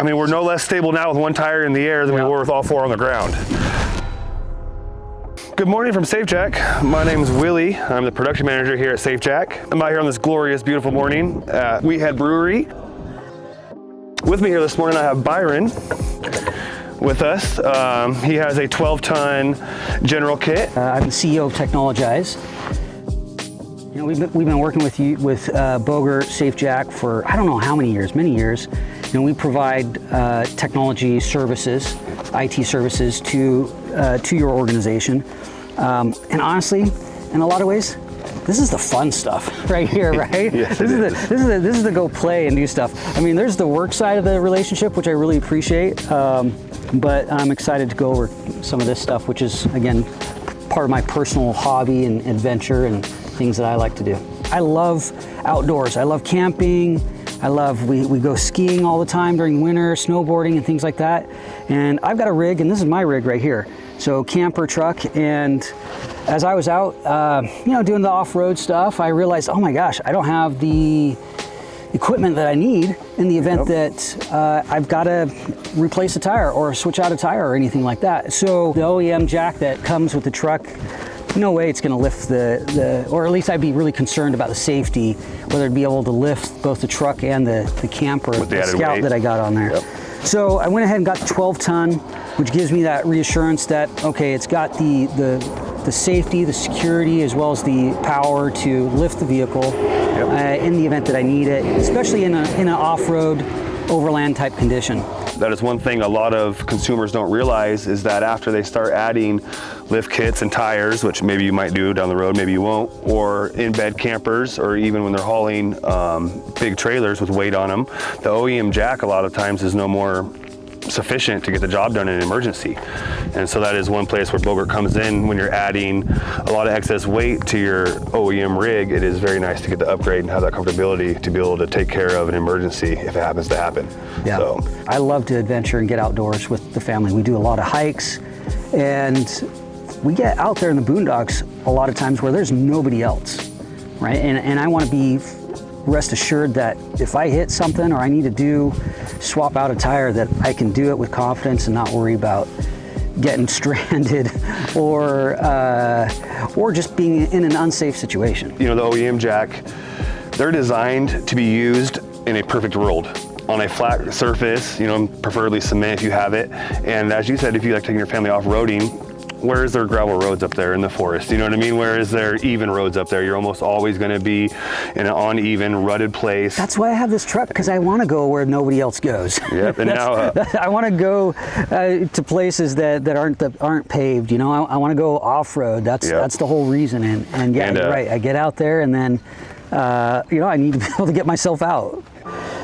I mean, we're no less stable now with one tire in the air than we were with all four on the ground. Good morning from SafeJack. My name is Willy. I'm the production manager here at SafeJack. I'm out here on this glorious, beautiful morning at Weedhead Brewery. With me here this morning, I have Byron with us. He has a 12-ton general kit. I'm the CEO of Teknologize. You know, we've been working with Bogert, SafeJack for I don't know how many years, many years. You know, we provide technology services, IT services to your organization. And honestly, in a lot of ways, this is the fun stuff right here, right? Yes, this is the go play and do stuff. I mean, there's the work side of the relationship, which I really appreciate, but I'm excited to go over some of this stuff, which is, again, part of my personal hobby and adventure and things that I like to do. I love outdoors. I love camping. We go skiing all the time during winter, snowboarding and things like that. And I've got a rig, and this is my rig right here. So camper truck, and as I was out, you know, doing the off-road stuff, I realized, oh my gosh, I don't have the equipment that I need in the event that I've got to replace a tire or switch out a tire or anything like that. So the OEM jack that comes with the truck, no way it's going to lift or at least I'd be really concerned about the safety, whether it'd be able to lift both the truck and the camper, the Scout weight that I got on there. Yep. So I went ahead and got the 12-ton, which gives me that reassurance that, okay, it's got the safety, the security, as well as the power to lift the vehicle in the event that I need it, especially in an off-road, overland type condition. That is one thing a lot of consumers don't realize, is that after they start adding lift kits and tires, which maybe you might do down the road, maybe you won't, or in-bed campers, or even when they're hauling big trailers with weight on them, the OEM jack a lot of times is no more sufficient to get the job done in an emergency. And so that is one place where Bogert comes in. When you're adding a lot of excess weight to your OEM rig, it is very nice to get the upgrade and have that comfortability to be able to take care of an emergency if it happens to happen. Yeah. So I love to adventure and get outdoors with the family. We do a lot of hikes, and we get out there in the boondocks a lot of times where there's nobody else, right? And I want to be rest assured that if I hit something or I need to swap out a tire, that I can do it with confidence and not worry about getting stranded or just being in an unsafe situation. You know, the OEM jack, they're designed to be used in a perfect world on a flat surface, you know, preferably cement if you have it. And as you said, if you like taking your family off-roading, where is there gravel roads up there in the forest? You know what I mean? Where is there even roads up there? You're almost always going to be in an uneven, rutted place. That's why I have this truck, because I want to go where nobody else goes. Yep. And now I want to go to places that aren't paved. You know, I want to go off-road. That's the whole reason. And yeah, you're right. I get out there, and then you know, I need to be able to get myself out.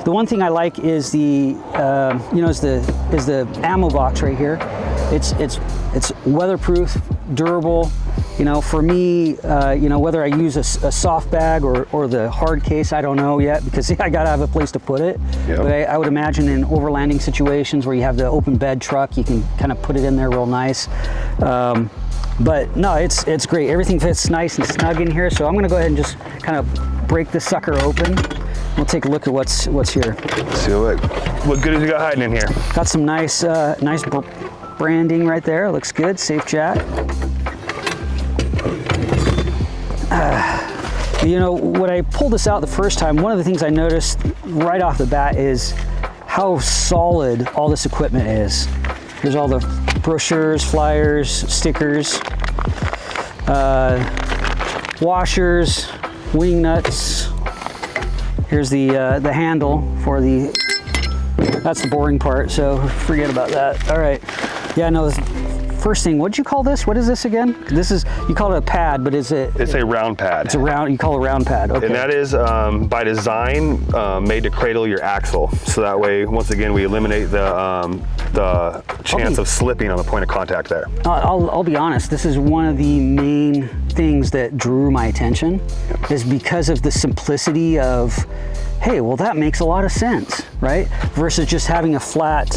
The one thing I like is the ammo box right here. It's weatherproof, durable. You know, for me, you know, whether I use a soft bag or the hard case, I don't know yet, because I gotta have a place to put it. Yep. But I would imagine in overlanding situations where you have the open bed truck, you can kind of put it in there real nice. But no, it's great. Everything fits nice and snug in here. So I'm gonna go ahead and just kind of break this sucker open. We'll take a look at what's here. Let's see what good has you got hiding in here? Got some nice branding right there. Looks good. SafeJack. You know, when I pulled this out the first time, one of the things I noticed right off the bat is how solid all this equipment is. Here's all the brochures, flyers, stickers, washers, wing nuts. Here's the handle for that's the boring part, so forget about that. All right. Yeah, no, first thing, what'd you call this? What is this again? You call it a pad, but is it? It's a round pad. It's a round, you call it a round pad, okay. And that is, by design, made to cradle your axle. So that way, once again, we eliminate the chance of slipping on the point of contact there. I'll be honest, this is one of the main things that drew my attention, is because of the simplicity of hey, well, that makes a lot of sense, right? Versus just having a flat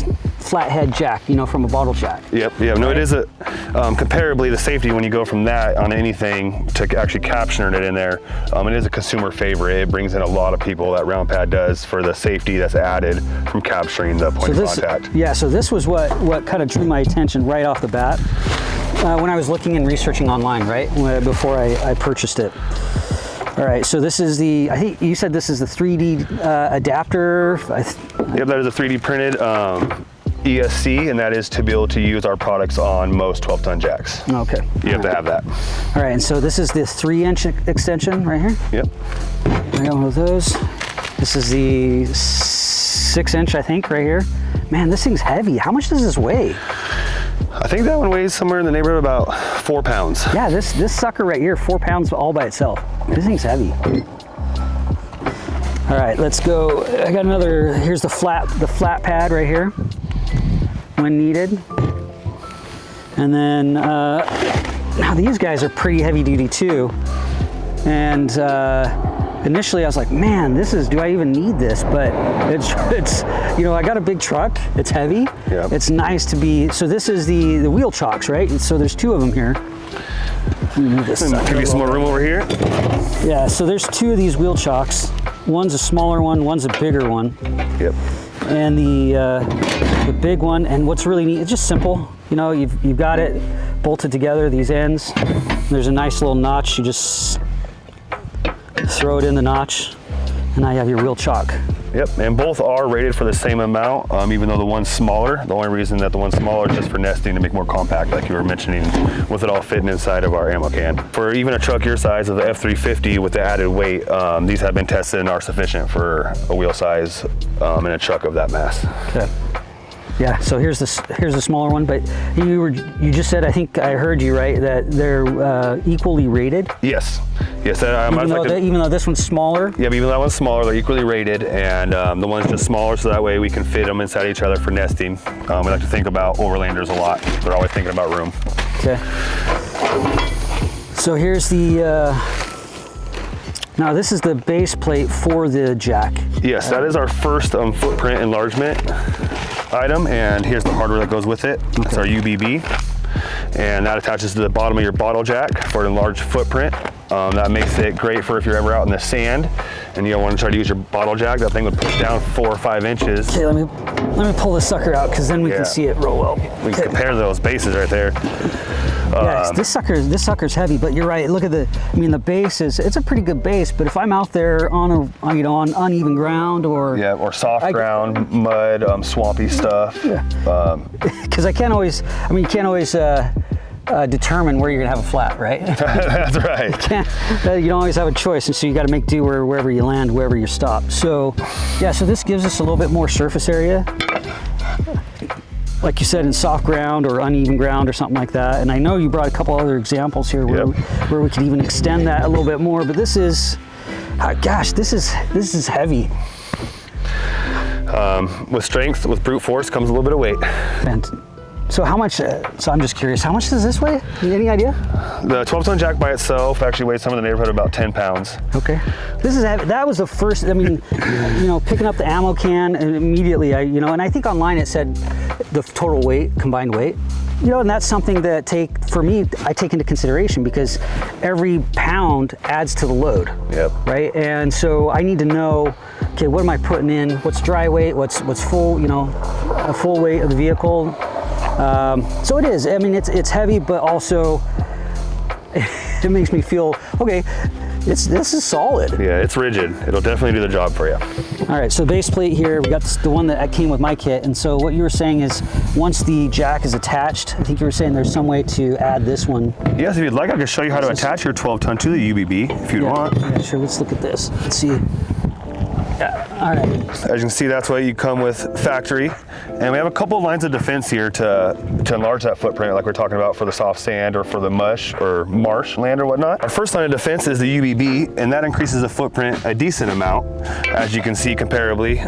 head jack, you know, from a bottle jack. Yep, yeah, no, it is a, comparably the safety when you go from that on anything to actually capturing it in there, it is a consumer favorite. It brings in a lot of people, that round pad does, for the safety that's added from capturing the point of contact. Yeah, so this was what kind of drew my attention right off the bat when I was looking and researching online, right, before I purchased it. All right, so this is the, I think you said this is the 3D adapter. Yep, that is a 3D printed ESC, and that is to be able to use our products on most 12-ton jacks. Okay. You have to have that. All right, and so this is the 3-inch extension right here? Yep. I got one of those. This is the 6-inch, I think, right here. Man, this thing's heavy. How much does this weigh? I think that one weighs somewhere in the neighborhood of about 4 pounds. Yeah, this sucker right here, 4 pounds all by itself. This thing's heavy. All right, let's go. I got another, here's the flat pad right here when needed. And then, now these guys are pretty heavy duty too. And initially I was like, man, do I even need this? But it's you know, I got a big truck, it's heavy. Yep. It's nice to be, so this is the wheel chocks, right? And so there's 2 of them here. Give you some more room over here. Yeah, so there's 2 of these wheel chocks. One's a smaller one, one's a bigger one. Yep. And the big one, and what's really neat, it's just simple. You know, you've got it bolted together, these ends. There's a nice little notch. You just throw it in the notch, and now you have your wheel chock. Yep, and both are rated for the same amount, even though the one's smaller. The only reason that the one's smaller is just for nesting to make more compact, like you were mentioning, with it all fitting inside of our ammo can. For even a truck your size of the F350 with the added weight, these have been tested and are sufficient for a wheel size in a truck of that mass. Okay. Yeah, so here's the smaller one, but you just said, I think I heard you right, that they're equally rated? Yes. Yes, even though this one's smaller? Yeah, but even though that one's smaller, they're equally rated, and the one's just smaller, so that way we can fit them inside each other for nesting. We like to think about overlanders a lot. They're always thinking about room. Okay. So here's the, now this is the base plate for the jack. Yes, that is our first footprint enlargement item, and here's the hardware that goes with it. Okay. It's our UBB, and that attaches to the bottom of your bottle jack for an enlarged footprint. That makes it great for if you're ever out in the sand and you don't want to try to use your bottle jack. That thing would push down 4 or 5 inches. Okay, let me pull this sucker out, because then we can see it real well. We can compare those bases right there. Yes, this sucker's heavy, but you're right. Look at the base it's a pretty good base, but if I'm out there on on uneven ground or soft ground, mud, swampy stuff. Because you can't always determine where you're gonna have a flat, right? That's right. You don't always have a choice, and so you got to make do wherever you land, wherever you stop. So, yeah, so this gives us a little bit more surface area, like you said, in soft ground or uneven ground or something like that. And I know you brought a couple other examples here where we can even extend that a little bit more. But this is, gosh, this is heavy. With strength, with brute force comes a little bit of weight. And so how much, so I'm just curious, how much does this weigh? Any idea? The 12-ton jack by itself actually weighs somewhere in the neighborhood of about 10 pounds. Okay. That was the first, picking up the ammo can and immediately, and I think online it said the total weight, combined weight. And that's something that I take into consideration, because every pound adds to the load. Yep. Right? And so I need to know, okay, what am I putting in? What's dry weight? What's full, a full weight of the vehicle? So it is, it's heavy, but also it makes me feel, okay, this is solid. Yeah, it's rigid. It'll definitely do the job for you. All right, so base plate here, we got the one that came with my kit. And so what you were saying is, once the jack is attached, I think you were saying there's some way to add this one. Yes, if you'd like, I can show you how to attach your 12-ton to the UBB if you'd want. Yeah, sure, let's look at this. Let's see. Yeah, all right. As you can see, that's why you come with factory. And we have a couple of lines of defense here to enlarge that footprint, like we're talking about for the soft sand or for the mush or marsh land or whatnot. Our first line of defense is the UBB, and that increases the footprint a decent amount, as you can see comparably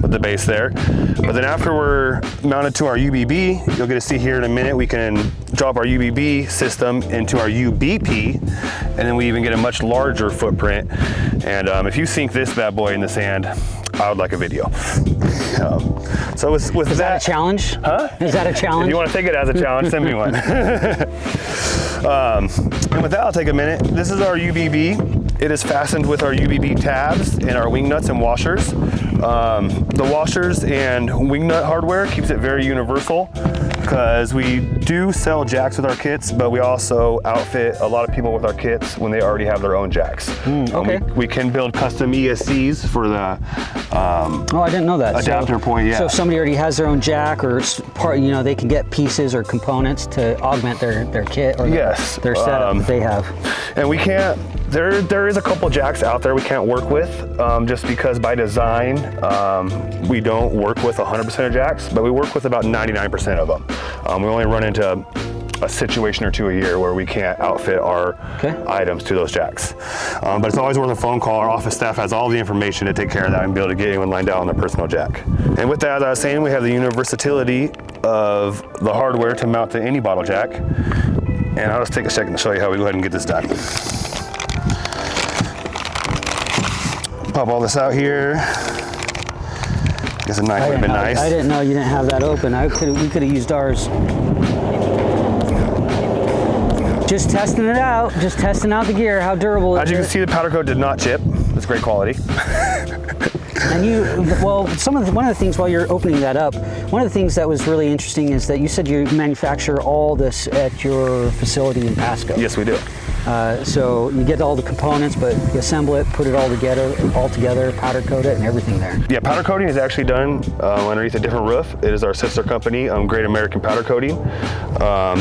with the base there. But then after we're mounted to our UBB, you'll get to see here in a minute, we can drop our UBB system into our UBP, and then we even get a much larger footprint. And if you sink this bad boy away in the sand, I would like a video. So with Is that a challenge? Huh? Is that a challenge? If you want to take it as a challenge, send me one. And with that, I'll take a minute. This is our UBB. It is fastened with our UBB tabs and our wing nuts and washers. The washers and wing nut hardware keeps it very universal, because we do sell jacks with our kits, but we also outfit a lot of people with our kits when they already have their own jacks. Okay. We can build custom ESCs for the oh, I didn't know that. adapter point, yeah. So if somebody already has their own jack or part, you know, they can get pieces or components to augment their kit or Yes. their setup that they have. And we can't, there is a couple jacks out there we can't work with, just because by design, we don't work with 100% of jacks, but we work with about 99% of them. We only run into a situation or two a year where we can't outfit our items to those jacks. But it's always worth a phone call. Our office staff has all the information to take care of that and be able to get anyone lined out on their personal jack. And with that, as I was saying, we have the universality of the hardware to mount to any bottle jack. And I'll just take a second to show you how we go ahead and get this done. Pop all this out here. I guess a knife would have been nice. I didn't know you didn't have that open. We could have used ours. Just testing it out. Just testing out the gear, how durable it is. As you can see, the powder coat did not chip. It's great quality. And one of the things while you're opening that up, one of the things that was really interesting is that you said you manufacture all this at your facility in Pasco. Yes, we do. So you get all the components, but you assemble it, put it all together, powder coat it, and everything there. Yeah, powder coating is actually done underneath a different roof. It is our sister company, Great American Powder Coating.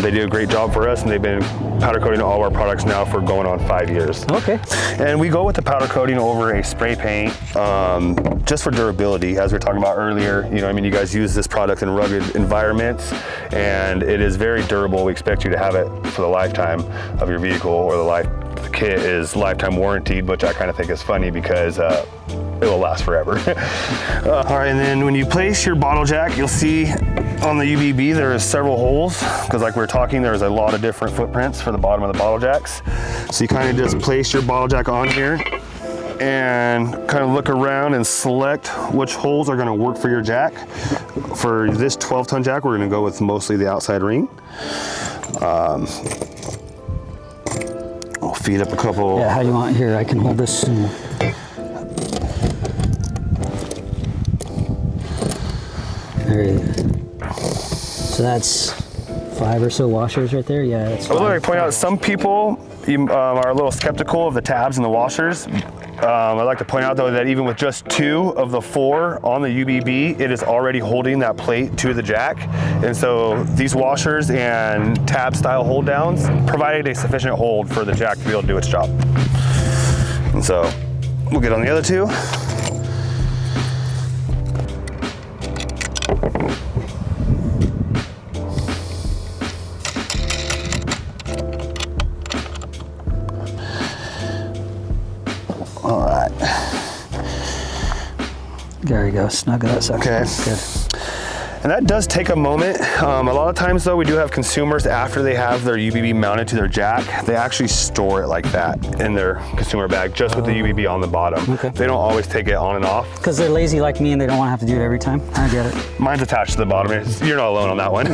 They do a great job for us, and they've been powder coating all of our products now for going on 5 years. Okay. And we go with the powder coating over a spray paint, just for durability. As we were talking about earlier, you know, I mean, you guys use this product in rugged environments, and it is very durable. We expect you to have it for the lifetime of your vehicle, or the kit is lifetime warranted, which I kind of think is funny because it will last forever. All right, and then when you place your bottle jack, you'll see on the UBB there is several holes, because like we were talking, there's a lot of different footprints for the bottom of the bottle jacks. So you kind of just place your bottle jack on here and kind of look around and select which holes are going to work for your jack. For this 12-ton jack, we're going to go with mostly the outside ring. I'll feed up a couple. Yeah, how do you want here? I can hold this. There you go. So that's 5 or so washers right there. Yeah, that's. I would like to point out, some people are a little skeptical of the tabs and the washers. I'd like to point out though that even with just 2 of the 4 on the UBB, it is already holding that plate to the jack. And so these washers and tab style hold downs provided a sufficient hold for the jack to be able to do its job. And so we'll get on the other 2. All right. There you go. Snug that sucker. Okay. Good. And that does take a moment. A lot of times though, we do have consumers, after they have their UBB mounted to their jack, they actually store it like that in their consumer bag, just with the UBB on the bottom. Okay. They don't always take it on and off. Because they're lazy like me and they don't want to have to do it every time. I get it. Mine's attached to the bottom. You're not alone on that one.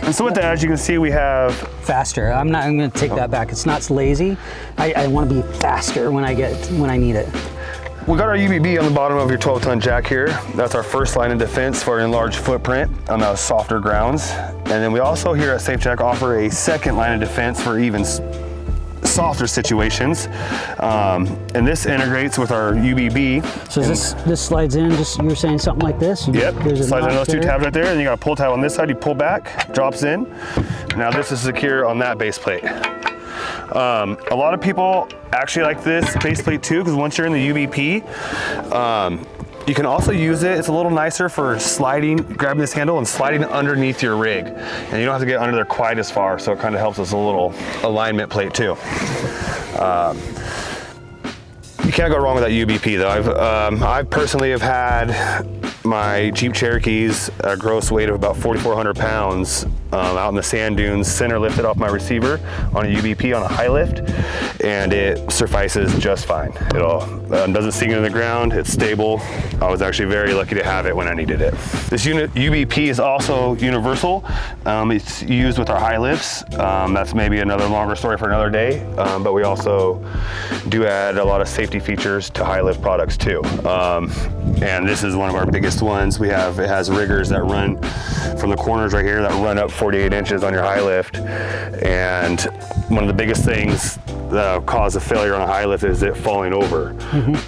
And so with that, as you can see, we have Faster. I'm going to take that back. It's not lazy. I want to be faster when I need it. we got our UBB on the bottom of your 12-ton jack here. That's our first line of defense for an enlarged footprint on those softer grounds. And then we also here at Safe Jack offer a second line of defense for even softer situations. And this integrates with our UBB. So this slides in, just you were saying something like this? Yep, slides in those two tabs right there, and you got a pull tab on this side, you pull back, drops in. Now this is secure on that base plate. A lot of people actually like this base plate too, because once you're in the UBP, you can also use it. It's a little nicer for sliding, grabbing this handle and sliding underneath your rig. And you don't have to get under there quite as far, so it kind of helps us a little alignment plate too. You can't go wrong with that UBP though. I personally have had my Jeep Cherokee's a gross weight of about 4,400 pounds out in the sand dunes, center lifted off my receiver on a UBP on a high lift, and it suffices just fine. It all doesn't sink into the ground, it's stable. I was actually very lucky to have it when I needed it. This unit UBP is also universal. It's used with our high lifts. That's maybe another longer story for another day, but we also do add a lot of safety features to high lift products too. And this is one of our biggest ones. It has riggers that run from the corners right here that run up 48 inches on your high lift. And one of the biggest things that cause a failure on a high lift is it falling over.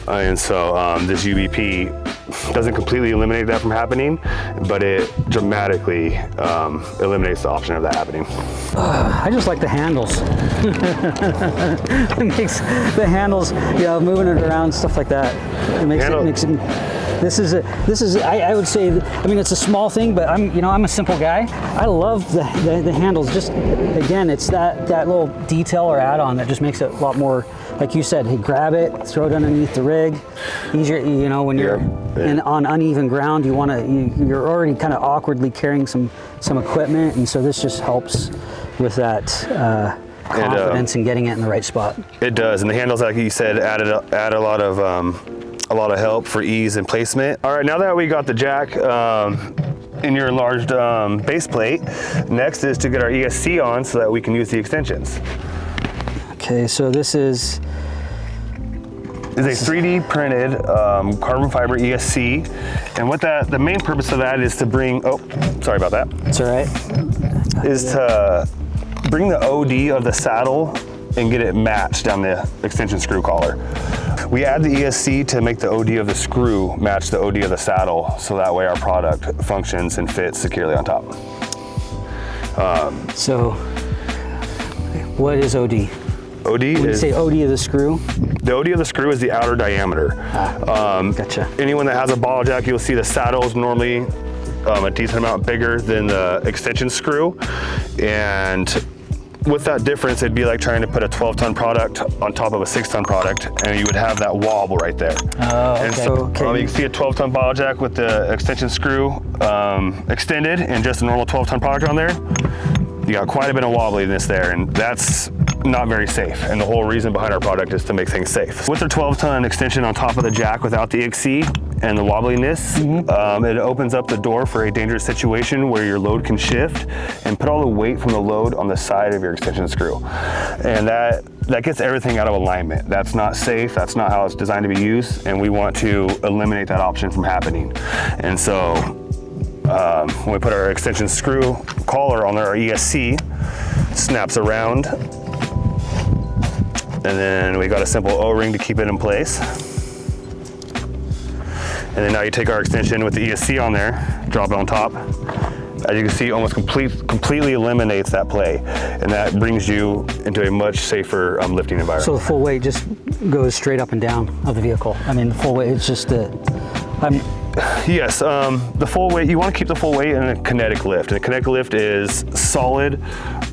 And so this UBP doesn't completely eliminate that from happening, but it dramatically eliminates the option of that happening. I just like the handles. It makes the handles, moving it around, stuff like that. It makes it. This is. I would say. I mean, it's a small thing, but I'm a simple guy. I love the handles. Just again, it's that little detail or add-on that just makes it a lot more. Like you said, hey, grab it, throw it underneath the rig. Easier, when you're on uneven ground, you're already kind of awkwardly carrying some equipment, and so this just helps with that confidence in getting it in the right spot. It does, and the handles, like you said, add a lot of help for ease and placement. All right, now that we got the jack in your enlarged base plate, next is to get our ESC on so that we can use the extensions. Okay, so this is a 3D printed carbon fiber ESC, and what the main purpose of that is to bring, sorry about that. It's all right. Is to bring the OD of the saddle and get it matched down the extension screw collar. We add the ESC to make the OD of the screw match the OD of the saddle, so that way our product functions and fits securely on top. So, what is OD? OD when you say OD of the screw? The OD of the screw is the outer diameter. Gotcha. Anyone that has a ball jack, you'll see the saddle is normally a decent amount bigger than the extension screw. And with that difference, it'd be like trying to put a 12-ton product on top of a 6-ton product, and you would have that wobble right there. Oh, okay. And so you can see a 12-ton ball jack with the extension screw extended and just a normal 12-ton product on there. You got quite a bit of wobbliness there, and that's not very safe. And the whole reason behind our product is to make things safe. With the 12-ton extension on top of the jack without the XC and the wobbliness, it opens up the door for a dangerous situation where your load can shift and put all the weight from the load on the side of your extension screw. And that gets everything out of alignment. That's not safe, that's not how it's designed to be used, and we want to eliminate that option from happening. And so when we put our extension screw collar on our ESC, snaps around, and then we got a simple O-ring to keep it in place. And then now you take our extension with the ESC on there, drop it on top. As you can see, almost completely eliminates that play, and that brings you into a much safer lifting environment. So the full weight just goes straight up and down of the vehicle. I mean, the full weight, it's just yes, the full weight, you want to keep the full weight in a kinetic lift. And a kinetic lift is solid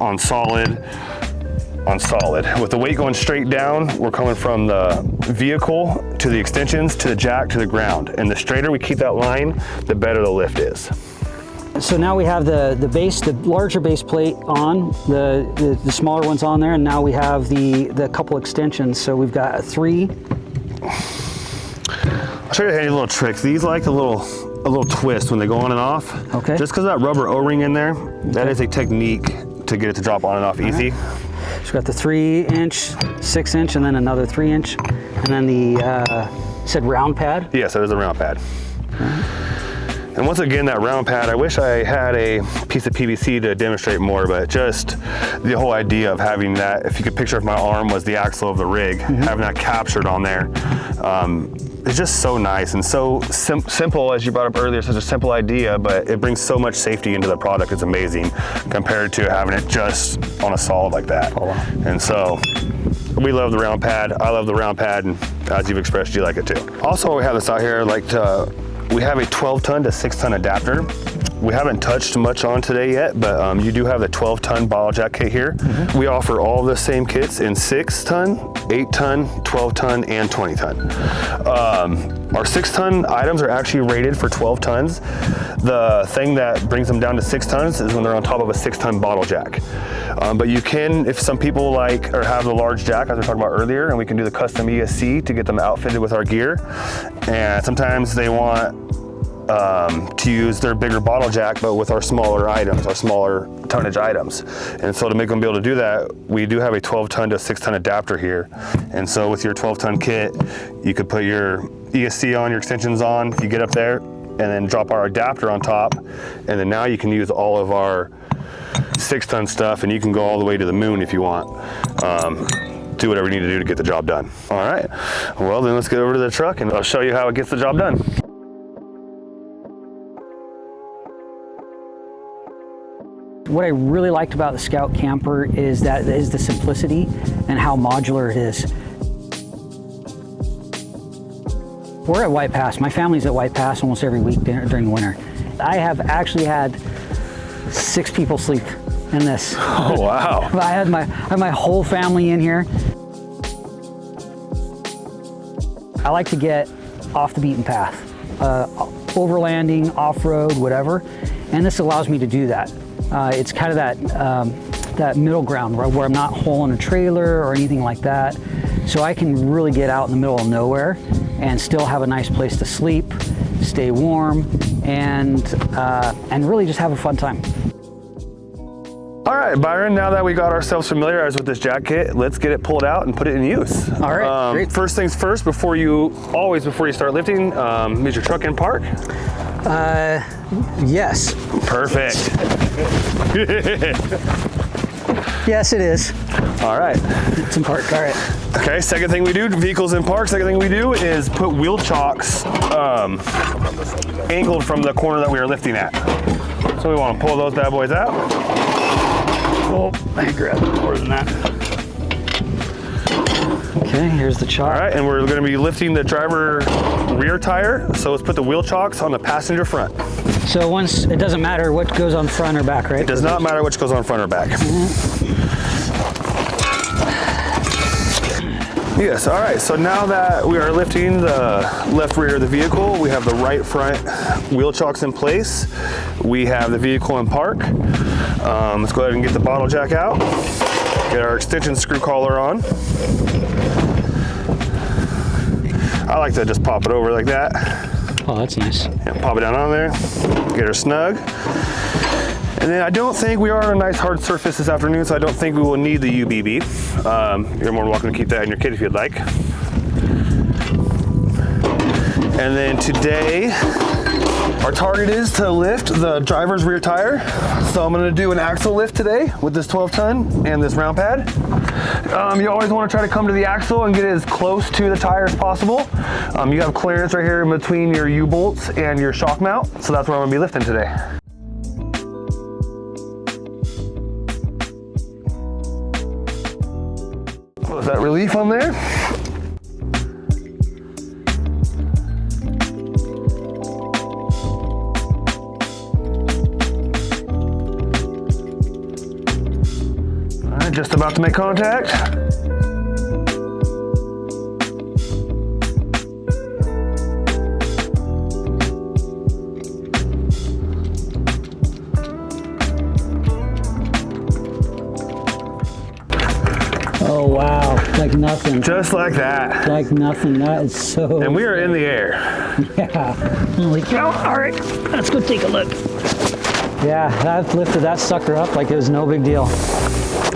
on solid on solid. With the weight going straight down, we're coming from the vehicle to the extensions to the jack to the ground. And the straighter we keep that line, the better the lift is. So now we have the base, the larger base plate on, the smaller ones on there, and now we have the couple extensions. So we've got 3. I'll show you a little trick. These like a little twist when they go on and off. Okay. Just because of that rubber O-ring in there, that is a technique to get it to drop on and off easy. So we've got the 3-inch, 6-inch, and then another 3-inch, and then the said round pad. Yes, that is a round pad. And once again, that round pad, I wish I had a piece of PVC to demonstrate more, but just the whole idea of having that, if you could picture if my arm was the axle of the rig, having that captured on there, it's just so nice and so simple, as you brought up earlier, such a simple idea, but it brings so much safety into the product. It's amazing compared to having it just on a solid like that. Oh, wow. And so we love the round pad. I love the round pad, and as you've expressed, you like it too. Also, we have this out here, we have a 12-ton to 6-ton adapter. We haven't touched much on today yet, but you do have the 12-ton bottle jack kit here. We offer all the same kits in 6-ton, 8-ton, 12-ton, and 20-ton. Our 6-ton items are actually rated for 12 tons. The thing that brings them down to 6 tons is when they're on top of a 6-ton bottle jack. But you can, if some people like or have the large jack, as we were talking about earlier, and we can do the custom ESC to get them outfitted with our gear. And sometimes they want to use their bigger bottle jack, but with our smaller items, our smaller tonnage items. And so to make them be able to do that, we do have a 12-ton to 6-ton adapter here. And so with your 12-ton kit, you could put your ESC on, your extensions on, if you get up there, and then drop our adapter on top. And then now you can use all of our 6-ton stuff, and you can go all the way to the moon if you want. Do whatever you need to do to get the job done. All right, well then let's get over to the truck and I'll show you how it gets the job done. What I really liked about the Scout camper is the simplicity and how modular it is. We're at White Pass. My family's at White Pass almost every week during the winter. I have actually had 6 people sleep in this. Oh, wow. I had my whole family in here. I like to get off the beaten path, overlanding, off-road, whatever, and this allows me to do that. It's kind of that middle ground where I'm not hauling a trailer or anything like that. So I can really get out in the middle of nowhere and still have a nice place to sleep, stay warm, and really just have a fun time. All right, Byron, now that we got ourselves familiarized with this jack kit, let's get it pulled out and put it in use. All right, great. First things first, before you start lifting, is your truck in park? Yes. Perfect. Yes, it is. All right. It's in park, all right. Okay, second thing we do, vehicles in park, second thing we do is put wheel chocks angled from the corner that we are lifting at. So we want to pull those bad boys out. Oh, I grabbed more than that. Okay, here's the chock. All right, and we're going to be lifting the driver rear tire. So let's put the wheel chocks on the passenger front. So once, it doesn't matter what goes on front or back, right? It does not matter which goes on front or back. Yes, all right, so now that we are lifting the left rear of the vehicle, we have the right front wheel chocks in place. We have the vehicle in park. Let's go ahead and get the bottle jack out. Get our extension screw collar on. I like to just pop it over like that. Oh, that's nice. Yeah, pop it down on there, get her snug. And then I don't think we are on a nice hard surface this afternoon, so I don't think we will need the UBB. You're more than welcome to keep that in your kit if you'd like. And then today, our target is to lift the driver's rear tire. So I'm gonna do an axle lift today with this 12-ton and this round pad. You always wanna try to come to the axle and get as close to the tire as possible. You have clearance right here in between your U-bolts and your shock mount, so that's what I'm gonna be lifting today. Was that relief on there? All right, just about to make contact. Oh, wow, like nothing. Just like that. Like nothing, that is so... And we are in the air. Yeah, holy cow. All right, let's go take a look. Yeah, I've lifted that sucker up like it was no big deal.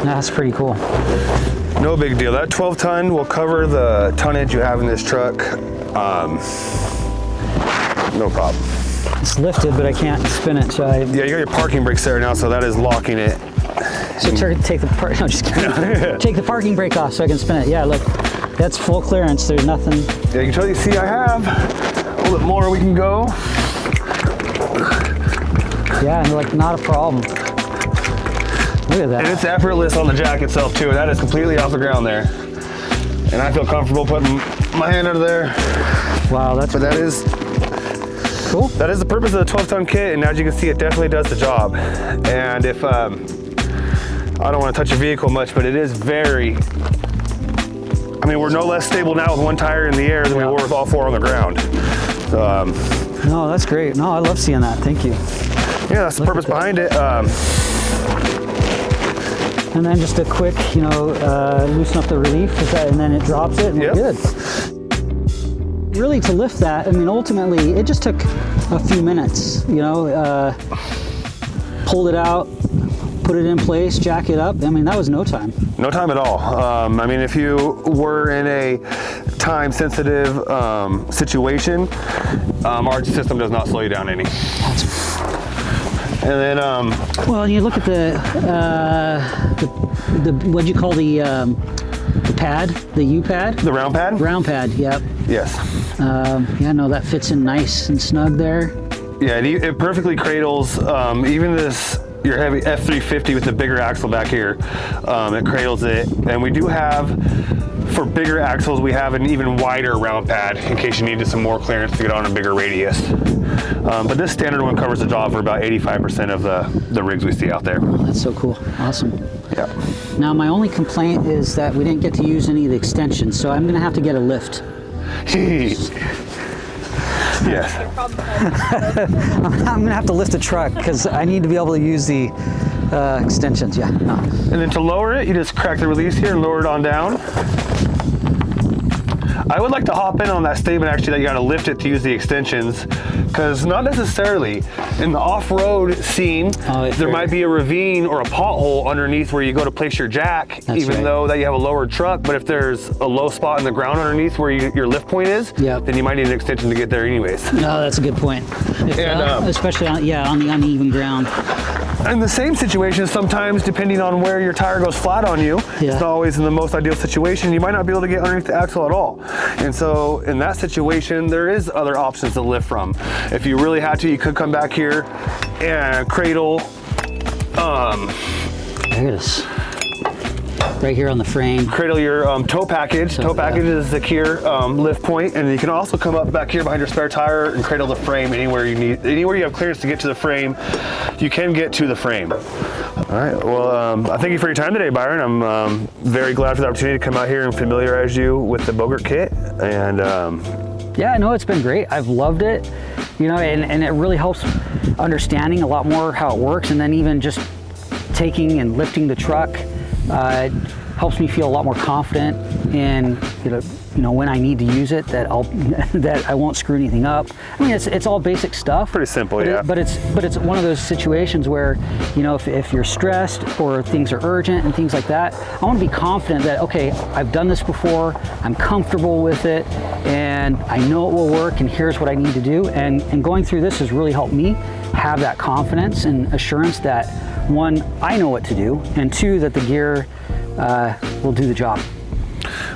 That's pretty cool. No big deal. That 12-ton will cover the tonnage you have in this truck. No problem. It's lifted, but I can't spin it, so I... Yeah, you got your parking brakes there now, so that is locking it. So take the no, just kidding. Take the parking brake off so I can spin it. Yeah, look, that's full clearance. There's nothing. Yeah, you can totally see I have a little bit more we can go. Yeah, and like not a problem. Look at that. And it's effortless on the jack itself too. That is completely off the ground there. And I feel comfortable putting my hand under there. Wow, that's... But that is cool. That is the purpose of the 12-ton kit, and as you can see, it definitely does the job. And if I don't want to touch your vehicle much, but it is very I mean, we're no less stable now with one tire in the air than we were with all 4 on the ground. No, that's great. No, I love seeing that. Thank you. Yeah, that's the purpose behind it. And then just a quick, loosen up the relief, and then it drops it, and we're good. Really, to lift that, I mean, ultimately, it just took a few minutes, pulled it out, put it in place, jack it up. I mean, that was no time. No time at all. I mean, if you were in a time-sensitive situation, our system does not slow you down any. And then, well, you look at the what'd you call the pad, the U pad? The round pad? Round pad, yep. Yes. Yeah, no, that fits in nice and snug there. Yeah, it perfectly cradles, even this, your heavy F350 with the bigger axle back here, it cradles it. And we do have, for bigger axles, we have an even wider round pad in case you needed some more clearance to get on a bigger radius. But this standard one covers the job for about 85% of the rigs we see out there. That's so cool. Awesome. Yeah. Now, my only complaint is that we didn't get to use any of the extensions, so I'm going to have to get a lift. Yes. I'm going to have to lift the truck because I need to be able to use the extensions. Yeah. No. And then to lower it, you just crack the release here and lower it on down. I would like to hop in on that statement actually that you got to lift it to use the extensions, because not necessarily. In the off-road scene, there might be a ravine or a pothole underneath where you go to place your jack, even though that you have a lowered truck. But if there's a low spot in the ground underneath where your lift point is, then you might need an extension to get there anyways. No, that's a good point. Especially on the uneven ground. In the same situation, sometimes depending on where your tire goes flat on you, it's not always in the most ideal situation. You might not be able to get underneath the axle at all. And so in that situation, there is other options to lift from. If you really had to, you could come back here and cradle. There it is. Right here on the frame. Cradle your tow package. Tow package is the secure lift point, and you can also come up back here behind your spare tire and cradle the frame anywhere you need. Anywhere you have clearance to get to the frame, you can get to the frame. All right, well, I thank you for your time today, Byron. I'm very glad for the opportunity to come out here and familiarize you with the Bogart kit. And yeah, no, it's been great. I've loved it, and it really helps understanding a lot more how it works, and then even just taking and lifting the truck helps me feel a lot more confident in when I need to use it, that I won't screw anything up. I mean, it's all basic stuff. Pretty simple, yeah. But it's one of those situations where if you're stressed or things are urgent and things like that, I want to be confident that I've done this before, I'm comfortable with it, and I know it will work, and here's what I need to do. And going through this has really helped me have that confidence and assurance that, one, I know what to do, and two, that the gear will do the job.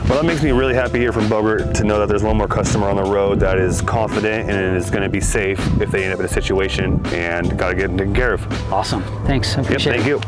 Well, that makes me really happy here from Bogart to know that there's one more customer on the road that is confident and is going to be safe if they end up in a situation and got to get taken care of. Awesome. Thanks. I appreciate it. Thank you.